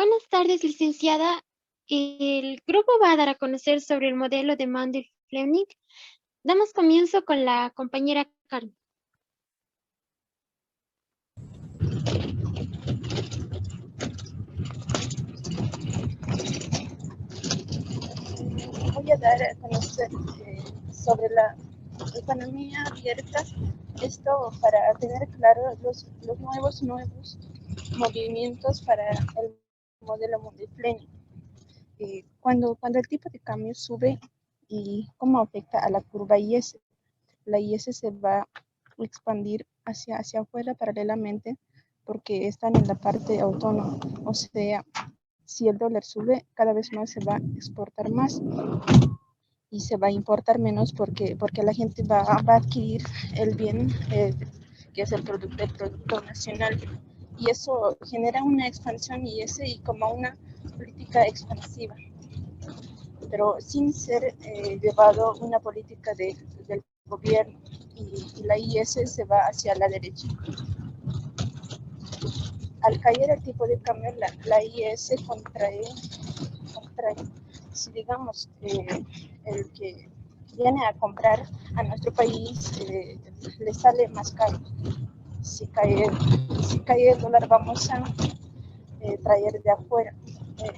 Buenas tardes, licenciada. El grupo va a dar a conocer sobre el modelo de Mundell-Fleming. Damos comienzo con la compañera Carmen. Voy a dar a conocer sobre la economía abierta, esto para tener claro los nuevos movimientos para el modelo Mundell-Fleming. Cuando el tipo de cambio sube y cómo afecta a la curva IS, la IS se va a expandir hacia afuera paralelamente porque están en la parte autónoma, o sea, si el dólar sube, cada vez más se va a exportar más y se va a importar menos porque la gente va a adquirir el bien que es el producto nacional. Y eso genera una expansión y como una política expansiva, pero sin ser llevado una política del gobierno y la IS se va hacia la derecha. Al caer el tipo de cambio, la IS contrae. Si digamos el que viene a comprar a nuestro país le sale más caro. Si cae, si cae el dólar, vamos a traer de afuera.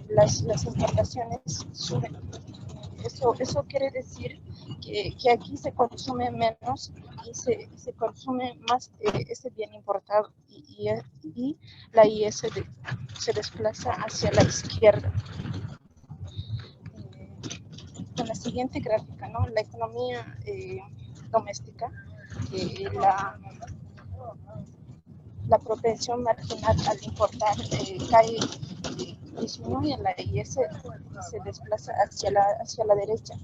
Las importaciones suben. Eso quiere decir que aquí se consume menos y se consume más ese bien importado y la IS se desplaza hacia la izquierda. Con la siguiente gráfica, ¿no? La economía doméstica, la propensión marginal al importar cae, disminuye, la IS se desplaza hacia la derecha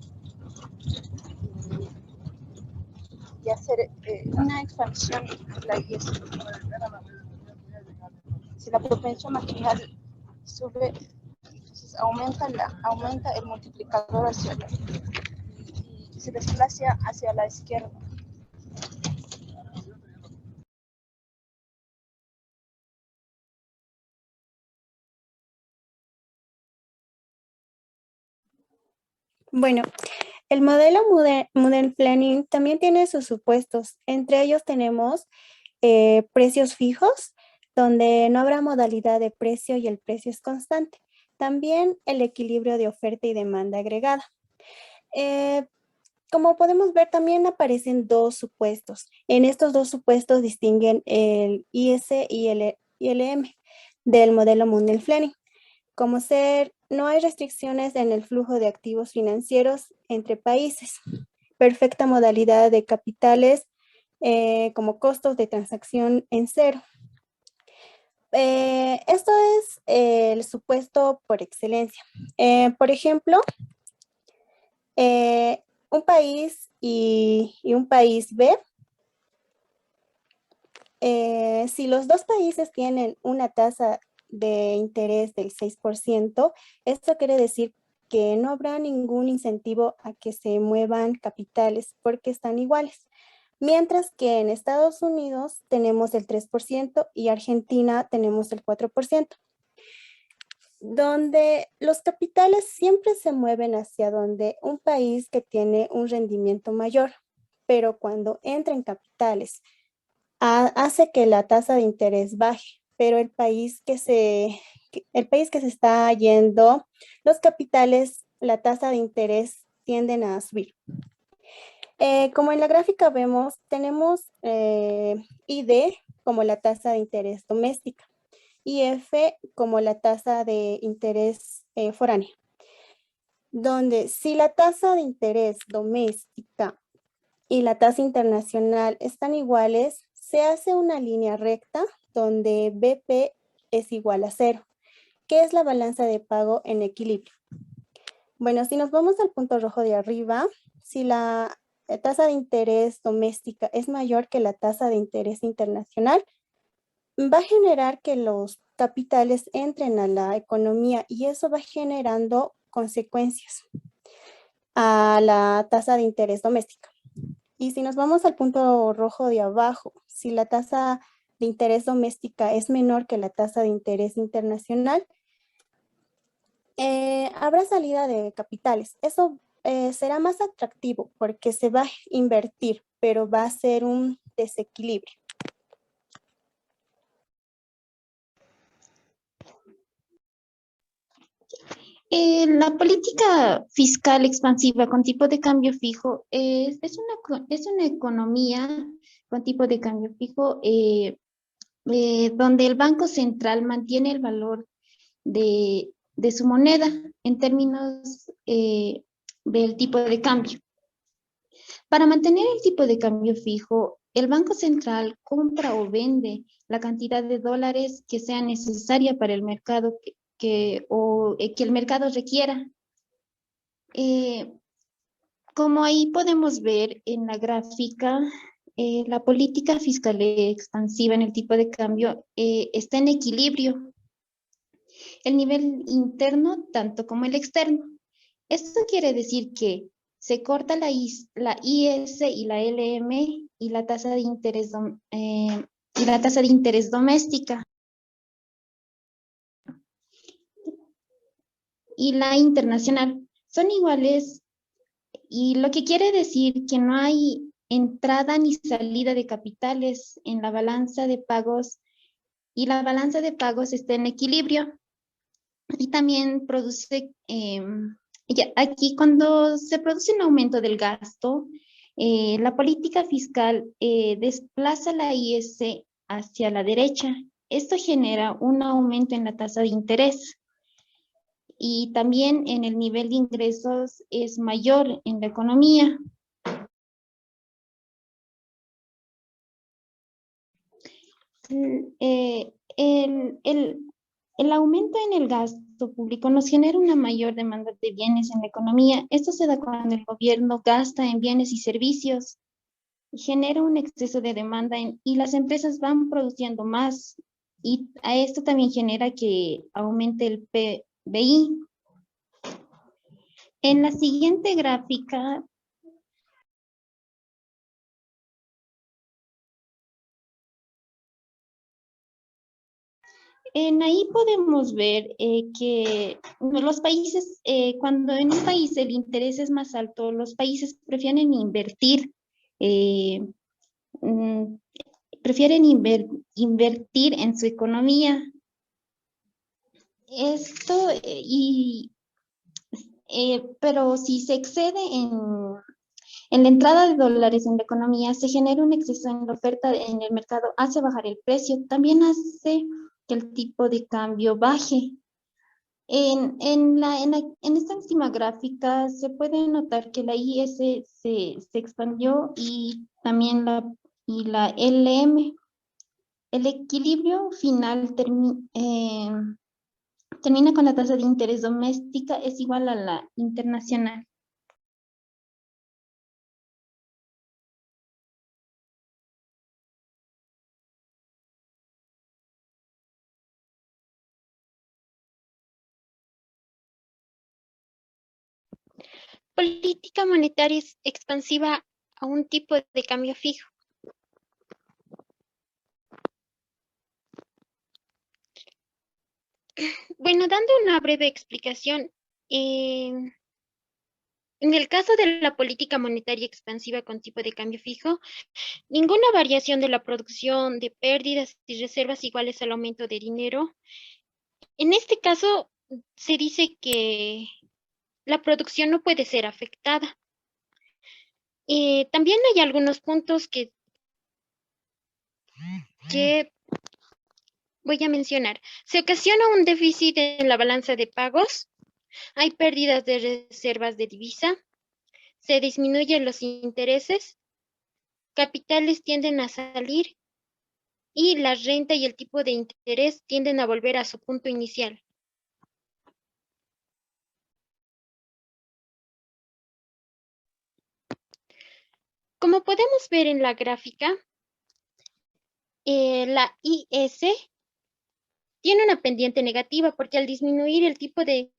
y hacer una expansión en la IS. Si la propensión marginal sube, entonces aumenta el multiplicador hacia y se desplaza hacia la izquierda. Bueno, el modelo Mundell-Fleming también tiene sus supuestos. Entre ellos tenemos precios fijos, donde no habrá modalidad de precio y el precio es constante. También el equilibrio de oferta y demanda agregada. Como podemos ver, también aparecen dos supuestos. En estos dos supuestos distinguen el IS y el ILM del modelo Mundell-Fleming. Como no hay restricciones en el flujo de activos financieros entre países. Perfecta modalidad de capitales como costos de transacción en cero. Esto es el supuesto por excelencia. Por ejemplo, un país y un país B, si los dos países tienen una tasa de interés del 6%, esto quiere decir que no habrá ningún incentivo a que se muevan capitales porque están iguales. Mientras que en Estados Unidos tenemos el 3% y Argentina tenemos el 4%, donde los capitales siempre se mueven hacia donde un país que tiene un rendimiento mayor, pero cuando entran capitales hace que la tasa de interés baje, pero el país que se está yendo, los capitales, la tasa de interés tienden a subir. Como en la gráfica vemos, tenemos ID como la tasa de interés doméstica y F como la tasa de interés foránea, donde si la tasa de interés doméstica y la tasa internacional están iguales, se hace una línea recta donde BP es igual a 0, que es la balanza de pago en equilibrio. Bueno, si nos vamos al punto rojo de arriba, si la tasa de interés doméstica es mayor que la tasa de interés internacional, va a generar que los capitales entren a la economía y eso va generando consecuencias a la tasa de interés doméstica. Y si nos vamos al punto rojo de abajo, si la tasa de interés doméstica es menor que la tasa de interés internacional, habrá salida de capitales. Eso será más atractivo porque se va a invertir, pero va a ser un desequilibrio. La política fiscal expansiva con tipo de cambio fijo es una economía con tipo de cambio fijo donde el Banco Central mantiene el valor de su moneda en términos del tipo de cambio. Para mantener el tipo de cambio fijo, el Banco Central compra o vende la cantidad de dólares que sea necesaria para el mercado que el mercado requiera. Como ahí podemos ver en la gráfica, la política fiscal expansiva en el tipo de cambio está en equilibrio, el nivel interno tanto como el externo. Esto quiere decir que se corta la IS y la LM y la tasa de interés doméstica y la internacional son iguales, y lo que quiere decir que no hay entrada ni salida de capitales en la balanza de pagos, y la balanza de pagos está en equilibrio. Y también produce, aquí cuando se produce un aumento del gasto, la política fiscal desplaza la IS hacia la derecha. Esto genera un aumento en la tasa de interés y también en el nivel de ingresos es mayor en la economía. Eh, el, el, el aumento en el gasto público nos genera una mayor demanda de bienes en la economía. Esto se da cuando el gobierno gasta en bienes y servicios, genera un exceso de demanda y las empresas van produciendo más, y a esto también genera que aumente el PBI. En la siguiente gráfica ahí podemos ver que los países, cuando en un país el interés es más alto, los países eh, mm, prefieren invertir en su economía. Esto, pero si se excede en la entrada de dólares en la economía, se genera un exceso en la oferta en el mercado, hace bajar el precio, también hace que el tipo de cambio baje. En esta última gráfica se puede notar que la IS se expandió y también la LM. El equilibrio final termina con la tasa de interés doméstica es igual a la internacional. Política monetaria expansiva a un tipo de cambio fijo. Bueno, dando una breve explicación, en el caso de la política monetaria expansiva con tipo de cambio fijo, ninguna variación de la producción de pérdidas y reservas iguales al aumento de dinero. En este caso, se dice que la producción no puede ser afectada. También hay algunos puntos que voy a mencionar. Se ocasiona un déficit en la balanza de pagos, hay pérdidas de reservas de divisa, se disminuyen los intereses, capitales tienden a salir y la renta y el tipo de interés tienden a volver a su punto inicial. Como podemos ver en la gráfica, la IS tiene una pendiente negativa porque al disminuir el tipo de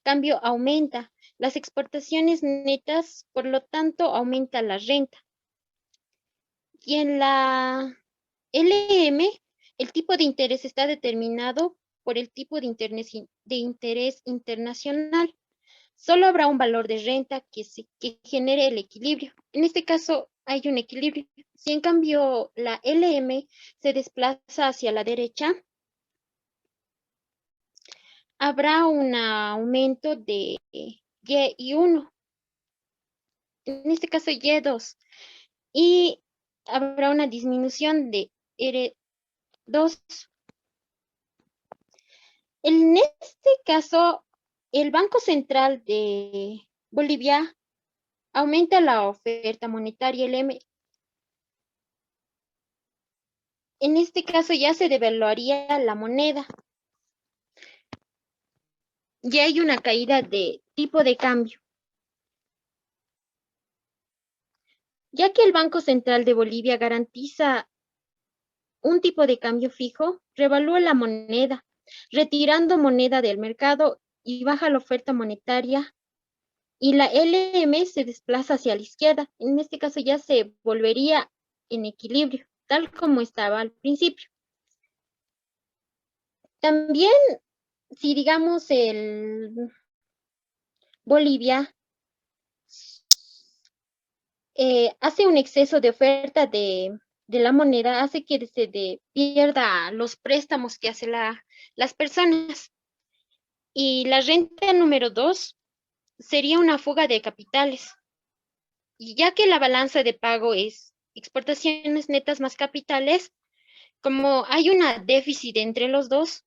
cambio aumenta las exportaciones netas, por lo tanto aumenta la renta. Y en la LM, el tipo de interés está determinado por el tipo de interés internacional. Solo habrá un valor de renta que genere el equilibrio. En este caso hay un equilibrio. Si en cambio la LM se desplaza hacia la derecha, habrá un aumento de Y1, en este caso Y2, y habrá una disminución de R2. En este caso, el Banco Central de Bolivia aumenta la oferta monetaria LM. En este caso ya se devaluaría la moneda. Ya hay una caída de tipo de cambio. Ya que el Banco Central de Bolivia garantiza un tipo de cambio fijo, revalúa la moneda, retirando moneda del mercado y baja la oferta monetaria, y la LM se desplaza hacia la izquierda. En este caso ya se volvería en equilibrio, tal como estaba al principio. También, si digamos el Bolivia hace un exceso de oferta de la moneda, hace que se pierda los préstamos que hacen las personas. Y la renta número 2 sería una fuga de capitales. Y ya que la balanza de pago es exportaciones netas más capitales, como hay una déficit entre los dos,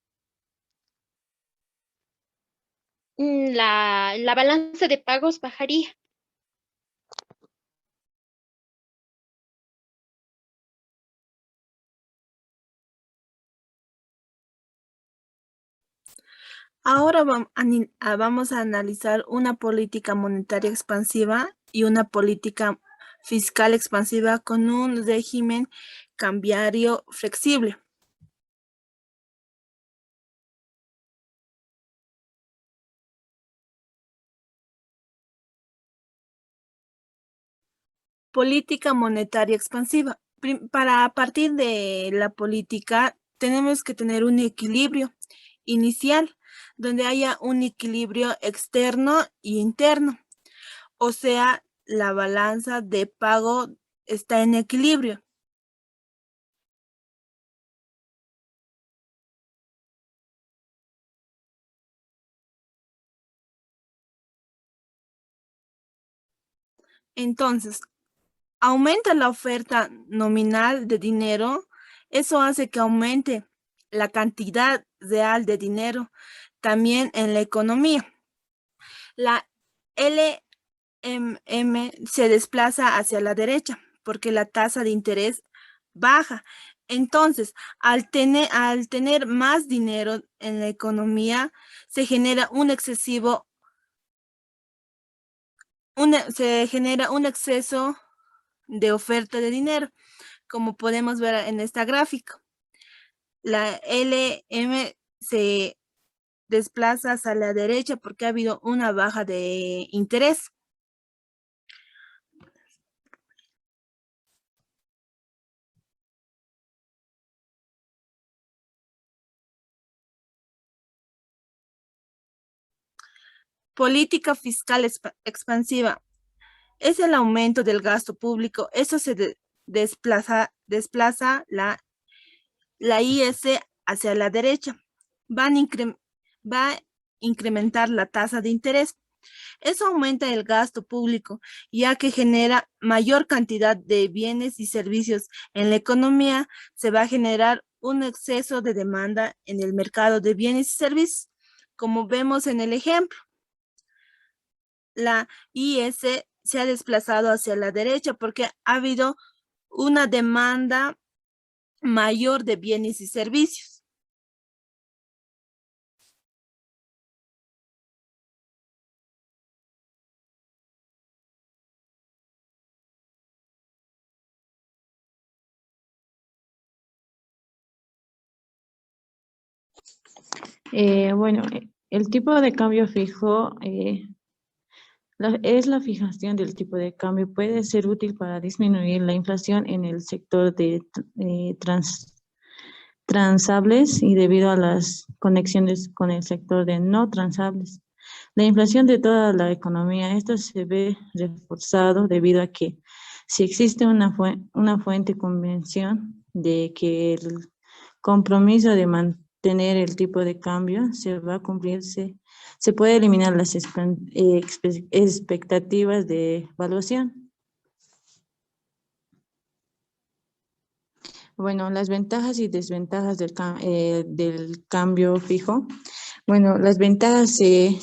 la balanza de pagos bajaría. Ahora vamos a analizar una política monetaria expansiva y una política fiscal expansiva con un régimen cambiario flexible. Política monetaria expansiva. Para partir de la política tenemos que tener un equilibrio inicial, donde haya un equilibrio externo y interno. O sea, la balanza de pago está en equilibrio. Entonces, aumenta la oferta nominal de dinero, eso hace que aumente la cantidad real de dinero también en la economía. La LMM se desplaza hacia la derecha porque la tasa de interés baja. Entonces, al tener más dinero en la economía, se genera un exceso de oferta de dinero, como podemos ver en esta gráfica. La LM se desplaza hacia la derecha porque ha habido una baja de interés. Política fiscal expansiva. Es el aumento del gasto público. Eso se desplaza la IS hacia la derecha. Va a incrementar la tasa de interés. Eso aumenta el gasto público, ya que genera mayor cantidad de bienes y servicios en la economía. Se va a generar un exceso de demanda en el mercado de bienes y servicios, como vemos en el ejemplo. La IS se ha desplazado hacia la derecha porque ha habido una demanda mayor de bienes y servicios. Bueno, el tipo de cambio fijo es la fijación del tipo de cambio. Puede ser útil para disminuir la inflación en el sector de transables y debido a las conexiones con el sector de no transables. La inflación de toda la economía, esto se ve reforzado debido a que si existe una fuente convención de que el compromiso de mantener el tipo de cambio se va a cumplirse, se puede eliminar las expectativas de evaluación. Bueno, las ventajas y desventajas del cambio fijo. Bueno, las ventajas, se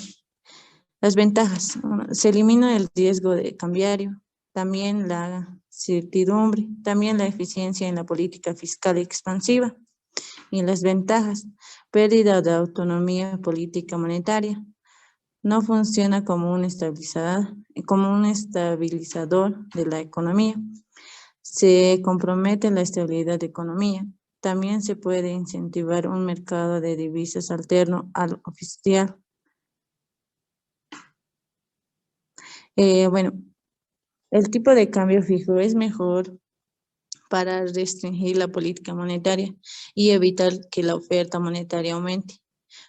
elimina el riesgo de cambiario, también la certidumbre, también la eficiencia en la política fiscal expansiva. Y las ventajas, pérdida de autonomía política monetaria, no funciona como un estabilizador de la economía. Se compromete la estabilidad de economía. También se puede incentivar un mercado de divisas alterno al oficial. Bueno, el tipo de cambio fijo es mejor para restringir la política monetaria y evitar que la oferta monetaria aumente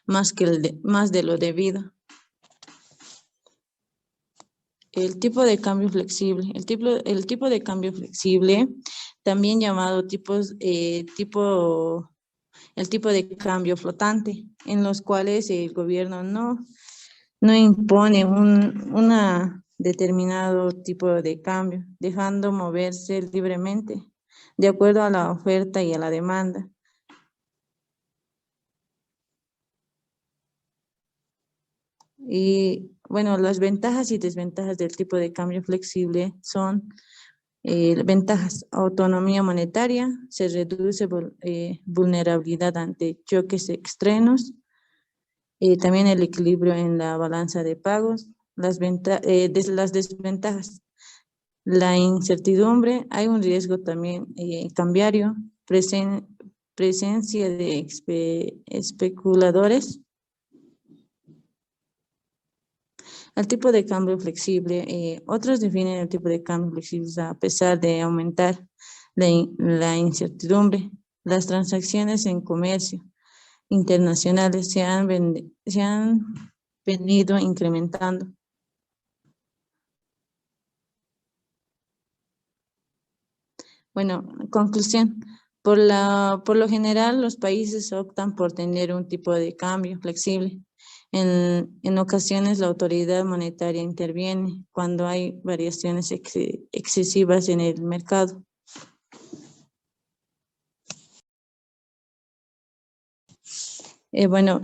más de lo debido. El tipo de cambio flexible. El tipo de cambio flexible, también llamado el tipo de cambio flotante, en los cuales el gobierno no impone un determinado tipo de cambio, dejando moverse libremente de acuerdo a la oferta y a la demanda. Y bueno, las ventajas y desventajas del tipo de cambio flexible son ventajas: autonomía monetaria, se reduce vulnerabilidad ante choques extremos, también el equilibrio en la balanza de pagos. Las desventajas: la incertidumbre, hay un riesgo también cambiario, presencia de especuladores. El tipo de cambio flexible, otros definen el tipo de cambio flexible a pesar de aumentar la incertidumbre. Las transacciones en comercio internacionales se han venido incrementando. Bueno, conclusión. Por lo general, los países optan por tener un tipo de cambio flexible. En ocasiones, la autoridad monetaria interviene cuando hay variaciones excesivas en el mercado. Bueno,